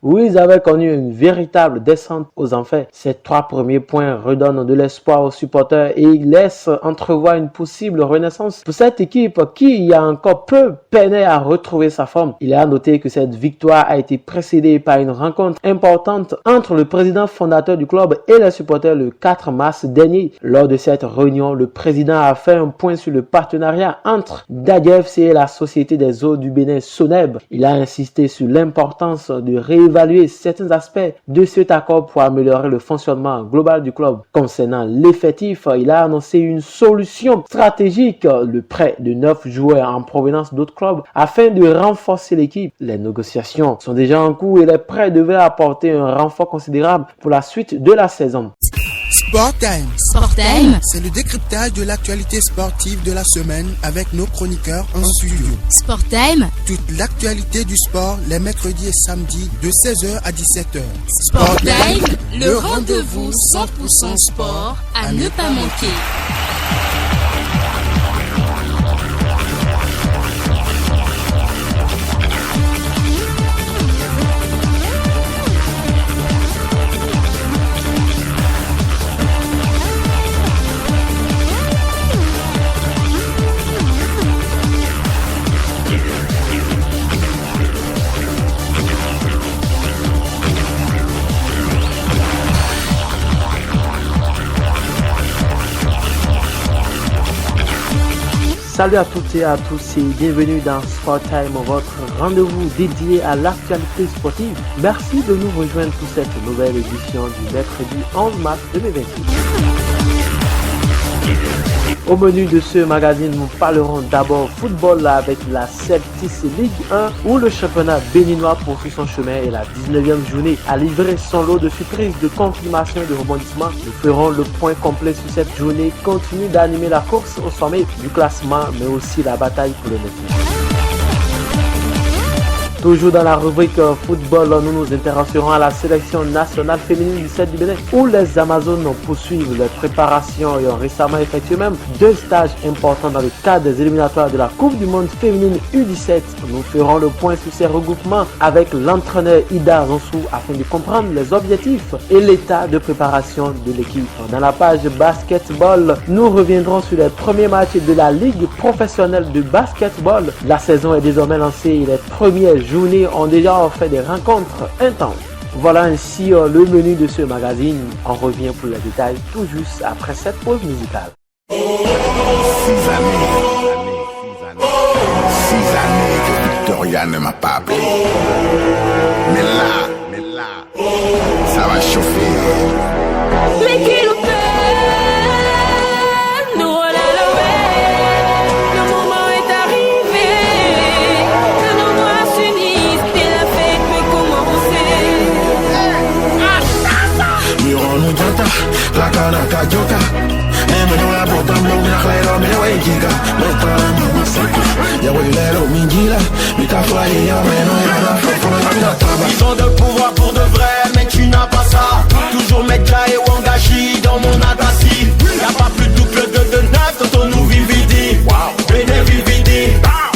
Où ils avaient connu une véritable descente aux enfers. Ces 3 premiers points redonnent de l'espoir aux supporters et laissent entrevoir une possible renaissance pour cette équipe qui, il y a encore peu, peinait à retrouver sa forme. Il est à noter que cette victoire a été précédée par une rencontre importante entre le président fondateur du club et les supporters le 4 mars dernier. Lors de cette réunion, le président a fait un point sur le partenariat entre Dadya FC et la Société des eaux du Bénin, SONEB. Il a insisté sur l'importance de réévaluer certains aspects de cet accord pour améliorer le fonctionnement global du club. Concernant l'effectif, il a annoncé une solution stratégique, le prêt de 9 joueurs en provenance d'autres clubs afin de renforcer l'équipe. Les négociations sont déjà en cours et les prêts devraient apporter un renfort considérable pour la suite de la saison. Sport Time. Sport Time. C'est le décryptage de l'actualité sportive de la semaine avec nos chroniqueurs en studio. Sport Time. Toute l'actualité du sport les mercredis et samedis de 16h à 17h. Sport Time, le rendez-vous 100% sport à ne pas manquer. Salut à toutes et à tous et bienvenue dans Sport Time, votre rendez-vous dédié à l'actualité sportive. Merci de nous rejoindre pour cette nouvelle édition du mercredi 11 mars 2028. Au menu de ce magazine, nous parlerons d'abord football avec la Celtics League 1 où le championnat béninois poursuit son chemin et la 19e journée a livré son lot de surprises, de confirmations et de rebondissements. Nous ferons le point complet sur cette journée, continue d'animer la course au sommet du classement mais aussi la bataille pour le maintien. Toujours dans la rubrique football, nous nous intéresserons à la sélection nationale féminine du 7 du Bénin où les Amazones poursuivent les préparations et ont récemment effectué même 2 stages importants dans le cadre des éliminatoires de la Coupe du Monde féminine U17. Nous ferons le point sur ces regroupements avec l'entraîneur Ida Zonsou afin de comprendre les objectifs et l'état de préparation de l'équipe. Dans la page basketball, nous reviendrons sur les premiers matchs de la Ligue professionnelle de basketball. La saison est désormais lancée et les premiers journées ont déjà fait des rencontres intenses. Voilà ainsi le menu de ce magazine. On revient pour les détails tout juste après cette pause musicale. 6 années que Victoria ne m'a pas appelé. Mais là, ça va chauffer. Mais qui le fait? Nous on a le way. Le moment est arrivé. Que nos doigts s'unissent et la fête peut commencer. Miro no janta, la cana cayoca. Me no la bota, me una clero, me voy giga. Me para mi masaka. Ya voy lero, mi gila. Mi café, ya me no era la fe. Ils ont de pouvoir pour de vrai, mais tu n'as pas ça. Toujours Medja et Wangashi dans mon atassi. Y'a pas plus de double de 9 dans ton nouveau vividi. Bene vividi.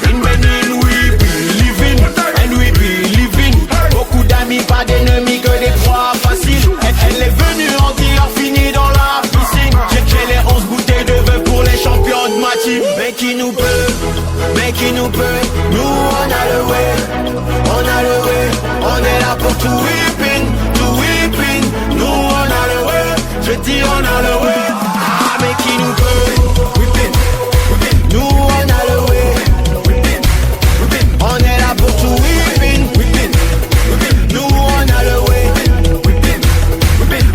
In Benin, we believe in. And we believe in. Beaucoup d'amis, pas d'ennemis, que des croix faciles. Elle est venue en tir, fini dans la piscine. J'ai les 11 bouteilles de vin pour les champions de ma team. Mais qui nous peut? Nous on a le way. On a le way. On est là pour tout whipping. Nous on a le way. Je dis on a le way. Ah mais qui nous peut? Nous on a le way. On est là pour tout whipping. Nous on a le way.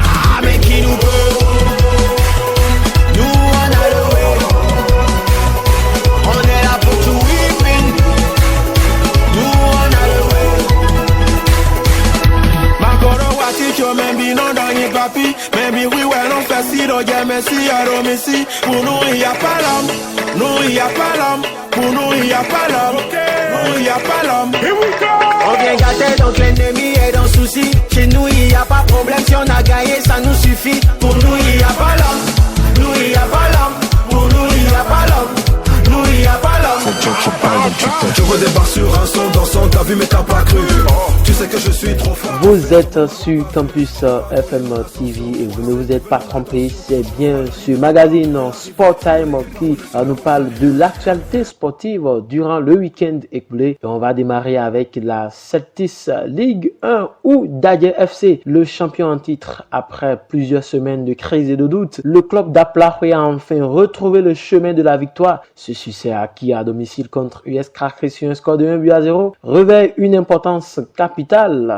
Ah mais qui nous peut? Nous on a le way. On est là pour tout whipping. Nous on a le way. Makoro waticho membi no dangi papi. Membi we well on festido ya messi aro messi. Pour nous y a pas l'homme. Nous y a pas l'homme. Pour nous y a pas l'homme. Nous y a pas l'homme. Here we go. On vient gâter donc l'ennemi est dans souci. Chez nous y a pas problème, si on a gagné ça nous suffit. Pour nous y a pas l'homme. Nous y a pas l'homme. Pour nous y a pas l'homme. Nous y a pas l'homme. Tu redébarques sur un son dansant, t'as vu mais t'as pas cru. Tu tu sais que je suis trop fort. Vous êtes sur Campus FM TV et vous ne vous êtes pas trompé, c'est bien ce magazine Sport Time qui nous parle de l'actualité sportive durant le week-end écoulé. Et on va démarrer avec la Celtics Ligue 1 où Dadje FC, le champion en titre après plusieurs semaines de crise et de doute, le club d'Aplahoe a enfin retrouvé le chemin de la victoire. Ce succès acquis à domicile contre US Craquerie sur un score de 1-0 revêt une importance capitale.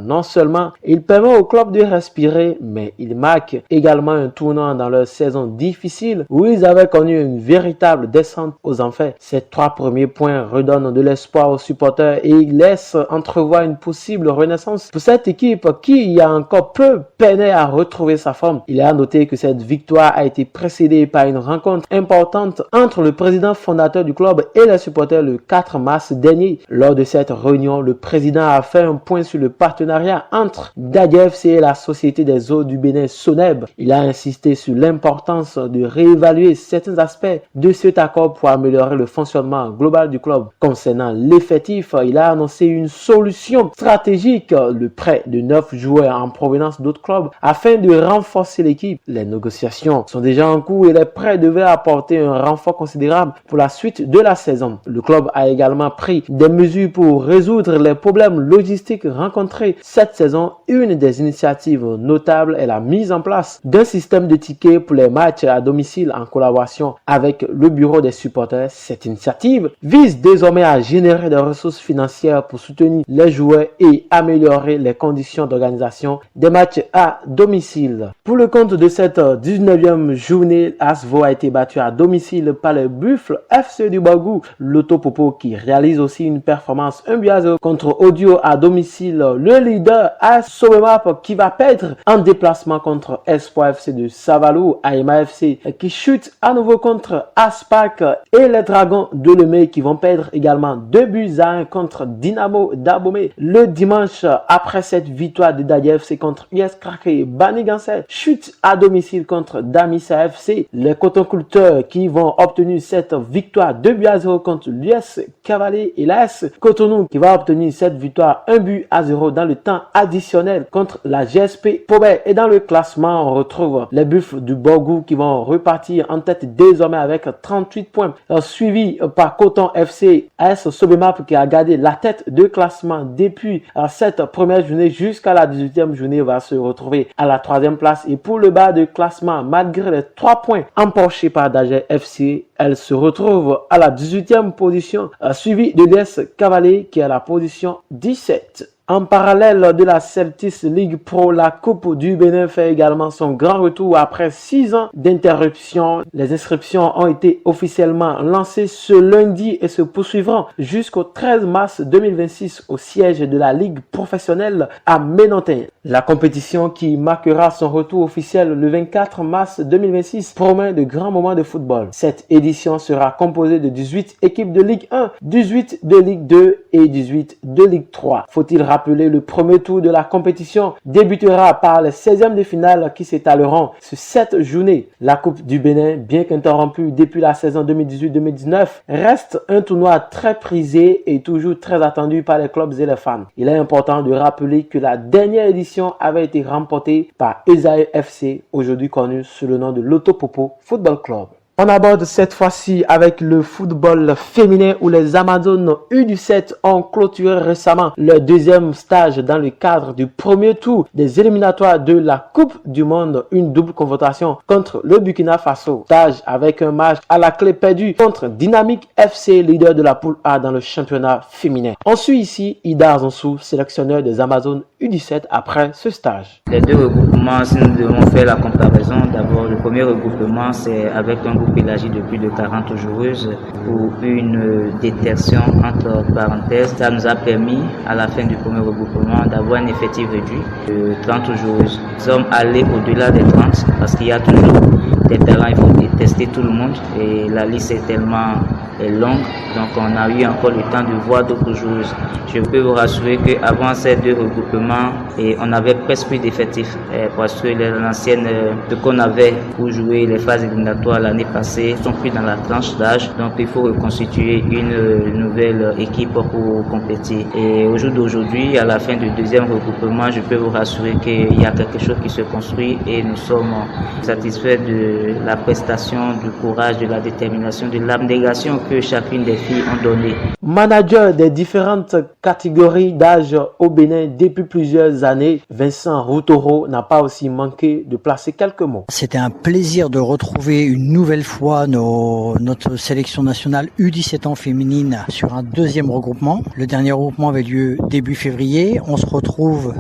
Non seulement il permet au club de respirer, mais il marque également un tournant dans leur saison difficile où ils avaient connu une véritable descente aux enfers. Ces 3 premiers points redonnent de l'espoir aux supporters et laissent entrevoir une possible renaissance pour cette équipe qui, il y a encore peu, peinait à retrouver sa forme. Il est à noter que cette victoire a été précédée par une rencontre importante entre le président fondateur du club et les supporters le 4 mars dernier. Lors de cette réunion, le président a fait un point sur le partenariat entre Dadje FC et la Société des eaux du Bénin SONEB. Il a insisté sur l'importance de réévaluer certains aspects de cet accord pour améliorer le fonctionnement global du club. Concernant l'effectif, il a annoncé une solution stratégique, le prêt de 9 joueurs en provenance d'autres clubs afin de renforcer l'équipe. Les négociations sont déjà en cours et les prêts devaient apporter un renfort considérable pour la suite de la saison. Le club a également pris des mesures pour résoudre les problèmes logistiques rencontrés cette saison. Une des initiatives notables est la mise en place d'un système de tickets pour les matchs à domicile en collaboration avec le bureau des supporters. Cette initiative vise désormais à générer des ressources financières pour soutenir les joueurs et améliorer les conditions d'organisation des matchs à domicile. Pour le compte de cette 19e journée, Asvo a été battu à domicile par les Buffles FC du Borgou. Loto Popo qui réalise aussi une performance 1-0 contre Audio à domicile. Le leader AS Sobemap qui va perdre en déplacement contre Espoir FC de Savalou. AMA FC qui chute à nouveau contre Aspac et les Dragons de Lemay qui vont perdre également 2-1 contre Dynamo d'Abomey. Le dimanche, après cette victoire de Dadje FC contre US Craquerie, Banigansé chute à domicile contre Damissa FC. Les cotonculteurs qui vont obtenir cette victoire 2-0 contre l'US Cavalier et l'AS Cotonou qui va obtenir cette victoire 1-0 dans le temps additionnel contre la GSP Pobet. Et dans le classement, on retrouve les Buffles du Borgou qui vont repartir en tête désormais avec 38 points, suivi par Coton FC. AS Sobemap qui a gardé la tête de classement depuis cette première journée jusqu'à la 18e journée va se retrouver à la 3e place. Et pour le bas de classement, malgré les 3 points empochés par Dadje FC, elle se retrouve à la 18e position, suivi de l'US Cavalier qui est à la position 17. En parallèle de la Celtics League Pro, la Coupe du Bénin fait également son grand retour après 6 ans d'interruption. Les inscriptions ont été officiellement lancées ce lundi et se poursuivront jusqu'au 13 mars 2026 au siège de la Ligue professionnelle à Ménontin. La compétition qui marquera son retour officiel le 24 mars 2026 promet de grands moments de football. Cette édition sera composée de 18 équipes de Ligue 1, 18 de Ligue 2 et 18 de Ligue 3. Faut-il rappeler, le premier tour de la compétition débutera par les 16e de finale qui s'étaleront sur 7 journées. La Coupe du Bénin, bien qu'interrompue depuis la saison 2018-2019, reste un tournoi très prisé et toujours très attendu par les clubs et les fans. Il est important de rappeler que la dernière édition avait été remportée par Esaïe FC, aujourd'hui connu sous le nom de Loto Popo Football Club. On aborde cette fois-ci avec le football féminin où les Amazones U17 ont clôturé récemment leur 2e stage dans le cadre du premier tour des éliminatoires de la Coupe du Monde, une double confrontation contre le Burkina Faso. Stage avec un match à la clé perdu contre Dynamique FC, leader de la poule A dans le championnat féminin. On suit ici Ida Azonsou, sélectionneur des Amazones U17 après ce stage. Les deux regroupements, si nous devons faire la comparaison, d'abord le premier regroupement c'est avec un groupe élargi de plus de 40 joueuses pour une détection entre parenthèses. Ça nous a permis à la fin du premier regroupement d'avoir un effectif réduit de 30 joueuses. Nous sommes allés au-delà des 30 parce qu'il y a toujours des talents, il faut tester tout le monde et la liste est tellement est longue, donc on a eu encore le temps de voir d'autres joueuses. Je peux vous rassurer qu'avant ces 2 regroupements, on avait presque plus d'effectifs parce que l'ancienne ce qu'on avait pour jouer les phases éliminatoires l'année passée sont plus dans la tranche d'âge, donc il faut reconstituer une nouvelle équipe pour compétir. Et au jour d'aujourd'hui, à la fin du 2e regroupement, je peux vous rassurer qu'il y a quelque chose qui se construit et nous sommes satisfaits de la prestation, du courage, de la détermination, de l'abnégation que chacune des filles ont donné. Manager des différentes catégories d'âge au Bénin depuis plusieurs années, Vincent Routoro n'a pas aussi manqué de placer quelques mots. C'était un plaisir de retrouver une nouvelle fois notre sélection nationale U17 ans féminine sur un 2e regroupement. Le dernier regroupement avait lieu début février. On se retrouve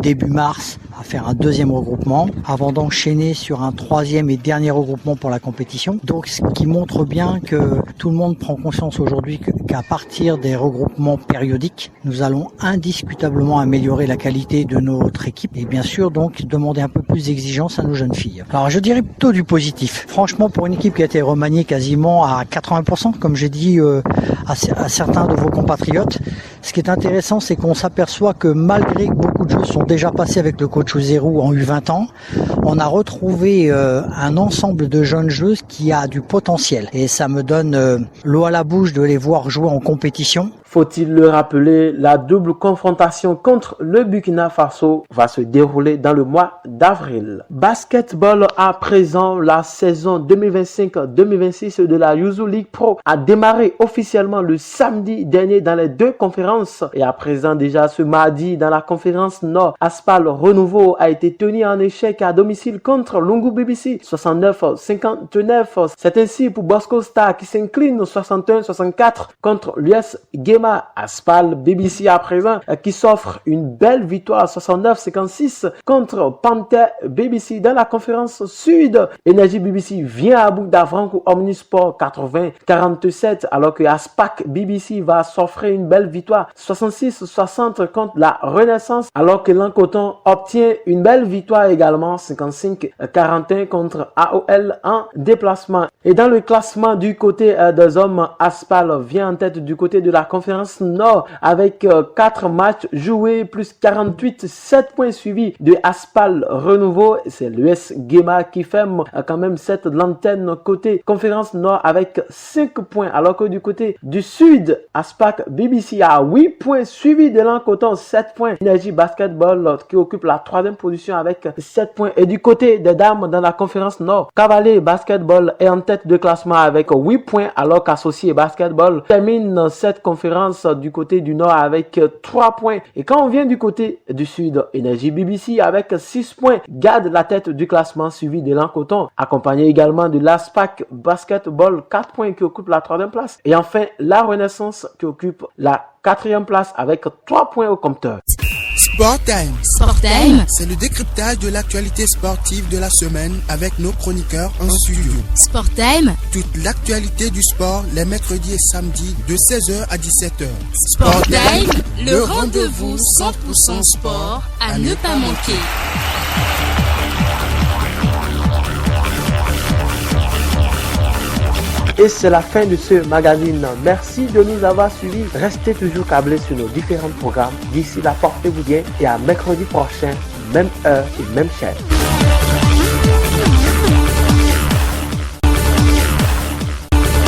début mars à faire un 2e regroupement avant d'enchaîner sur un 3e et dernier regroupement pour la compétition. Donc ce qui montre bien que tout le monde prend conscience aujourd'hui qu'à partir des regroupements périodiques, nous allons indiscutablement améliorer la qualité de notre équipe et bien sûr donc demander un peu plus d'exigence à nos jeunes filles. Alors je dirais plutôt du positif. Franchement, pour une équipe qui a été remaniée quasiment à 80%, comme j'ai dit à certains de vos compatriotes, ce qui est intéressant, c'est qu'on s'aperçoit que malgré que beaucoup de joueurs sont déjà passés avec le coach Zérou en U20 ans, on a retrouvé un ensemble de jeunes joueuses qui a du potentiel. Et ça me donne l'eau à la bouche de les voir jouer en compétition. Faut-il le rappeler, la double confrontation contre le Burkina Faso va se dérouler dans le mois d'avril. Basketball à présent, la saison 2025-2026 de la Yuzu League Pro a démarré officiellement le samedi dernier dans les 2 conférences. Et à présent déjà ce mardi dans la conférence Nord, Aspal Renouveau a été tenu en échec à domicile contre Lungu BBC 69-59. C'est ainsi pour Bosco Star qui s'incline 61-64 contre l'US Gema. Aspal BBC à présent qui s'offre une belle victoire 69-56 contre Panther BBC dans la conférence Sud. Énergie BBC vient à bout d'Avranco Omnisport 80-47 alors que Aspac BBC va s'offrir une belle victoire 66-60 contre la Renaissance alors que Lancoton obtient une belle victoire également 55-41 contre AOL en déplacement. Et dans le classement du côté des hommes, Aspal vient en tête du côté de la conférence Nord avec 4 matchs joués plus 48, 7 points suivis de Aspal Renouveau. C'est l'US Gema qui ferme quand même cette lanterne côté conférence Nord avec 5 points alors que du côté du Sud, Aspac BBC a 8 points suivi de Lancoton 7 points. Énergie Basketball qui occupe la 3e position avec 7 points. Et du côté des dames dans la conférence Nord, Cavalier Basketball est en tête de classement avec 8 points alors qu'Associé Basketball termine cette conférence du côté du Nord avec 3 points. Et quand on vient du côté du Sud, Énergie BBC avec 6 points garde la tête du classement suivi de Lancoton, accompagné également de l'Aspac Basketball 4 points qui occupe la 3e place. Et enfin, la Renaissance qui occupe la 4e place avec 3 points au compteur. Sport Time. Sport Time. C'est le décryptage de l'actualité sportive de la semaine avec nos chroniqueurs en studio. Sport Time. Toute l'actualité du sport les mercredis et samedis de 16h à 17h. Sport Time, le rendez-vous 100% sport à ne pas manquer. Et c'est la fin de ce magazine. Merci de nous avoir suivis. Restez toujours câblés sur nos différents programmes. D'ici là, portez-vous bien et à mercredi prochain, même heure et même chaîne.